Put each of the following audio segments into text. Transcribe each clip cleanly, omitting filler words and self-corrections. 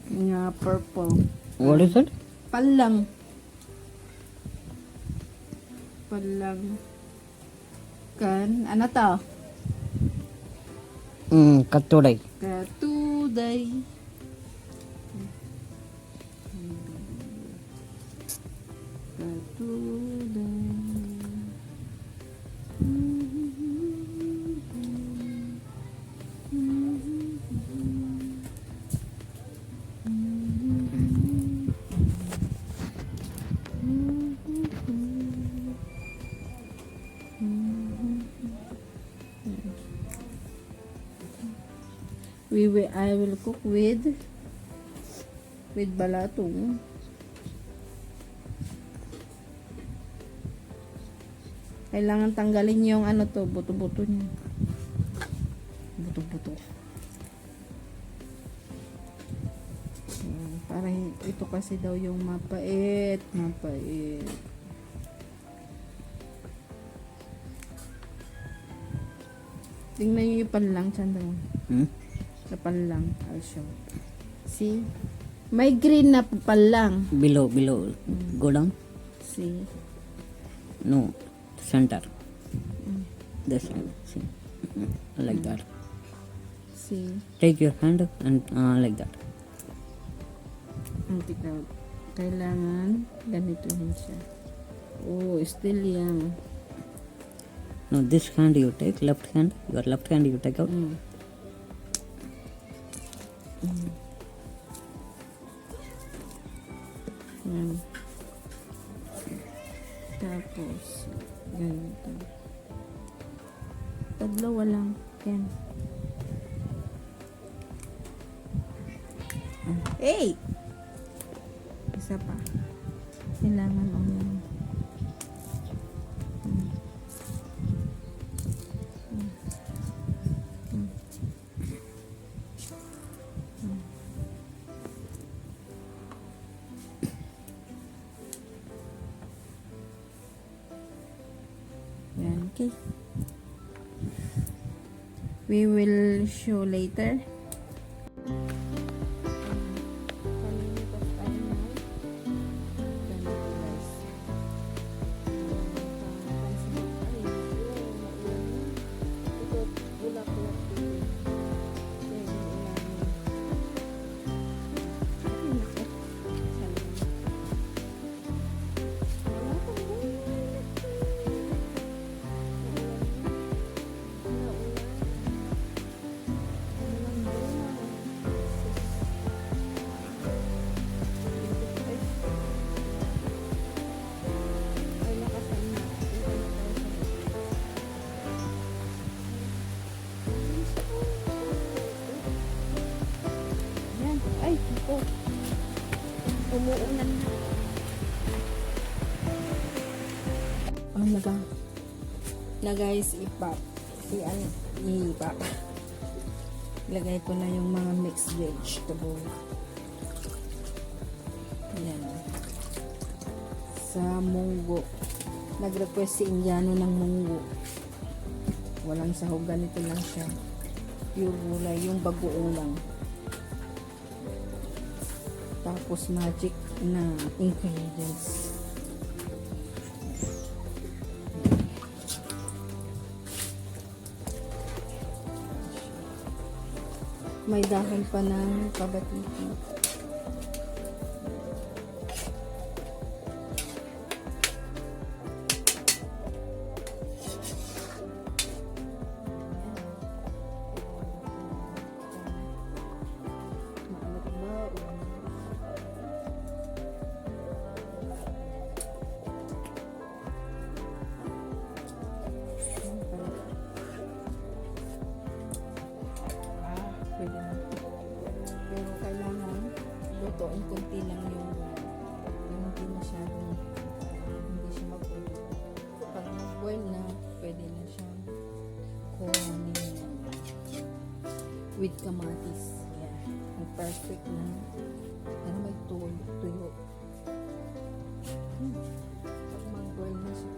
Nga purple. What is it? Pallang. Pallang. Kan, ano to? Katuday. Katuday. I will cook with balatong. Kailangan tanggalin yung ano to, buto-buto niya. Buto-buto. Para ito kasi daw yung mapait. Tingnan nyo yung panlang, Chandra. Na panlang, I'll show. See? May green na panlang. Below. Go down. See? No, center. This hand. See, like that. See? Take your hand and like that. Kailangan ganituhin siya. Oh, still young. No, this hand you take, left hand. Your left hand you take out. Yan. Tapos, ganito. Tadlawa lang. Yan. Hey! Isa pa. Kailangan ulit. Yan, okay. We will show later. Ay, ito. Umuulan na. Na guys, ipap. Ipap. Ilagay ko na yung mga mixed vegetable. Ayan. Sa munggo. Nag-request si Indiano ng munggo. Walang sahog. Ganito lang siya. Pure gulay. Yung bagoong lang. Tapos magic na ingredients. May dahon pa ng kabatiti. Pwede na. Pero kailangan lutuin konti lang yung hindi masyadong hindi siya mag-boil. Pag mag-boil na, pwede na siya kuhanin with kamatis. Yeah. Ang perfect na. Ano may tuyo. Pag mag-boil na siya.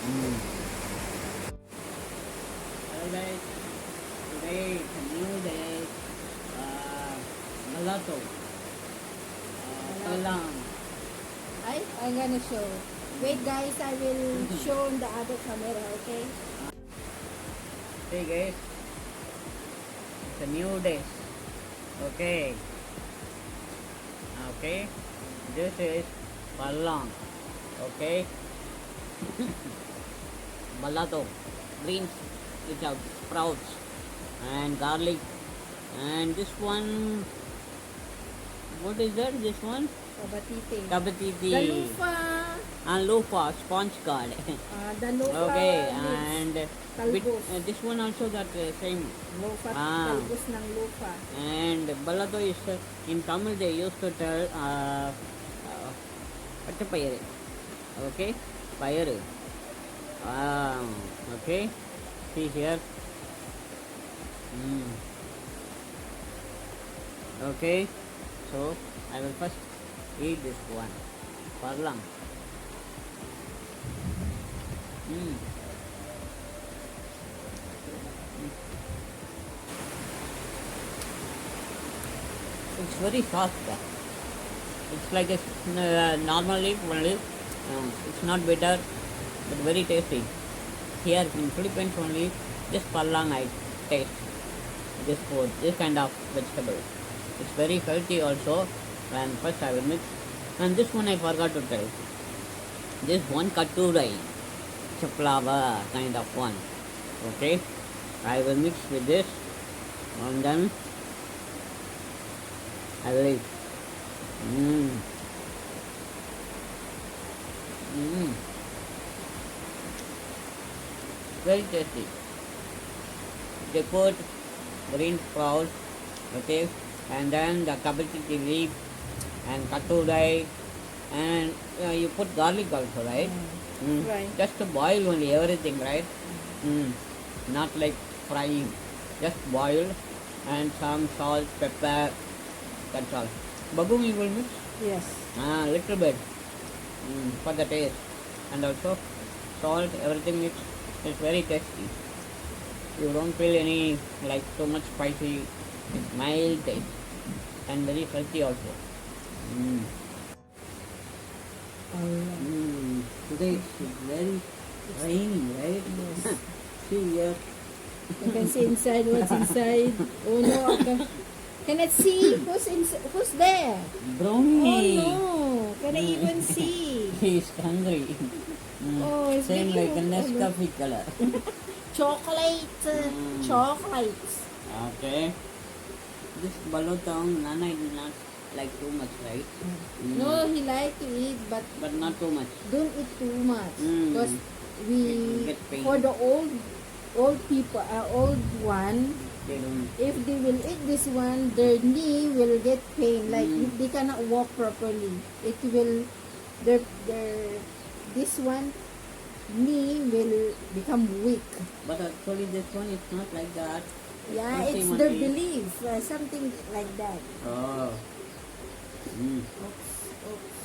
Mm. Hello guys, today it's a new day. Malato. Pallang. I'm gonna show. Wait guys, I will show on the other camera, okay? Hey guys, it's a new day. Okay. Okay. This is Pallang. Okay. Malato. Greens without sprouts and garlic. And this one, what is that? This one? Kabatite. Kabatiti. The lufa. And lofa, sponge card. The lufa. Okay, means and talbos. this one also that same. Lufa, Ah. talbos ng lufa. And Balato is in Tamil they used to tell Pachapayaru. Okay, Payaru. Okay, see here. Okay, so I will first eat this one. Pallang. It's very soft. It's like a normal leaf only. It's not bitter, but very tasty. Here in Philippines only, just Pallang I taste this food, this kind of vegetable. It's very healthy also. And first I will mix. And this one I forgot to tell. This one katurai. It's a flower kind of one. Okay. I will mix with this. And then I will eat. Very tasty. They put green sprouts, okay, and then the kabachiti leaf and katurai, and you put garlic also, right? Right. Just to boil only everything, right? Not like frying, just boil and some salt, pepper, that's all. Bagum you will mix? Yes. Little bit for the taste, and also salt, everything mixed. It's very tasty. You don't feel any like so much spicy. It's mild taste and very healthy also. Today it's very rainy, right? Yes. See here. You can see inside what's inside. Oh no, I cannot see who's there. Brownie. Oh no, can I even see? He's hungry. Oh, it's Same like a making- Nescafe color. Chocolate, chocolates. Okay. This balotong, Nana did not like too much, right? No, he like to eat, but But not too much. don't eat too much because It we get pain. for the old people, old one. They don't. If they will eat this one, their knee will get pain. Like they cannot walk properly. It will their this one knee will become weak. But actually this one is not like that. Yeah, Not it's same their only. belief, something like that. Oh. Oops, oops.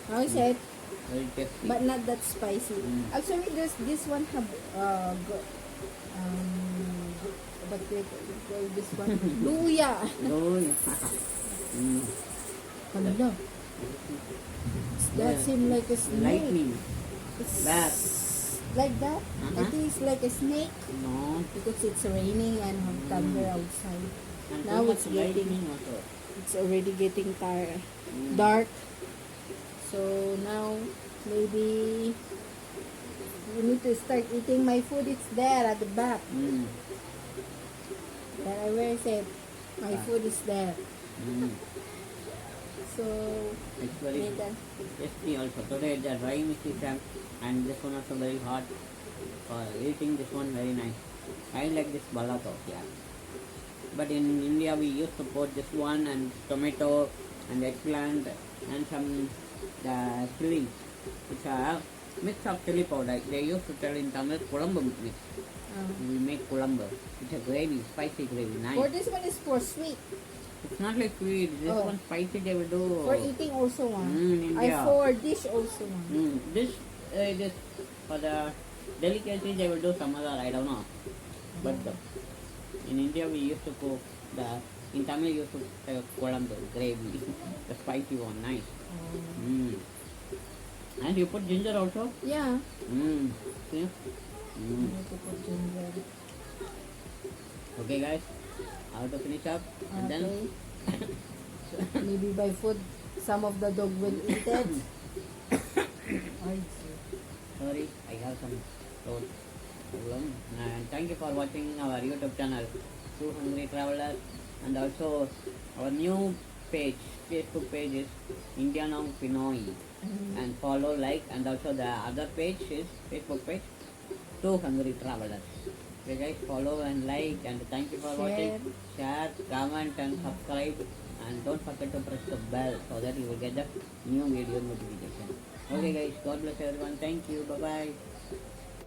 How is it? Very tasty. But not that spicy. Actually, this one have what do you call this one? Luya. Oh, yeah. Hello. That seems like a snake. Lightning. It's Bat. like that. I think it's like a snake No. because it's raining and have thunder outside. And Now too it's much getting lightning also. it's already getting tired, dark. So now maybe we need to start eating my food. It's there at the back. Where is it? My food is there. So It's very later. tasty also. Today the dry season and this one also very hot. For eating this one very nice. I like this balato, yeah. But in India we used to put this one and tomato and eggplant and some chili. It's a mix of chili powder. They used to tell in Tamil kulambu mix. We make kulambu. It's a gravy, spicy gravy, For nice. this one is for sweet. It's not like sweet. This Oh. one spicy they will do. For eating also one. In I India. for dish also one. This for the delicacy they will do some other, I don't know. But in India we used to cook in Tamil we used to have kolambu, gravy, the spicy one, nice. Mm. And you put ginger also? Yeah. See? I need to put ginger. Okay guys, I have to finish up and Okay. Maybe by food, some of the dog will eat it. I see. sorry, I have some throat problem. And thank you for watching our YouTube channel, Twohungry Travelers, and also our new page, Facebook page is Indianong Pinoy. And follow, like, and also the other page is Facebook page, Twohungry Travelers. Okay guys, follow and like, and thank you for watching. Share, comment and subscribe, and don't forget to press the bell so that you will get the new video notification. Okay guys, God bless everyone. Thank you. Bye bye.